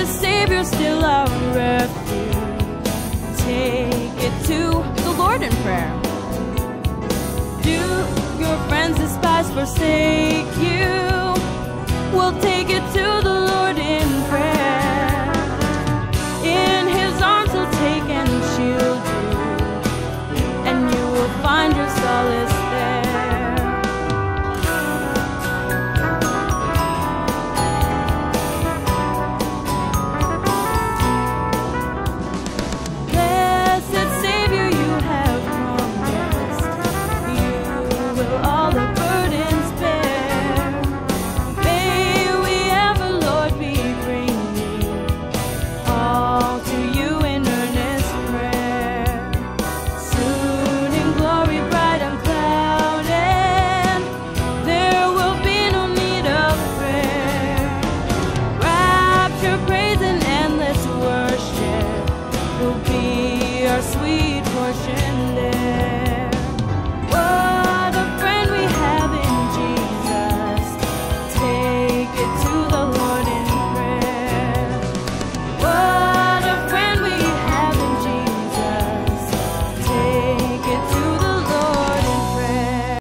Blessed Savior, still our refuge. Take it to the Lord in prayer. Do your friends despise, forsake you? We'll take it to the Lord in prayer. In His arms He'll take and shield you, and you will find your solace there. Sweet portion there.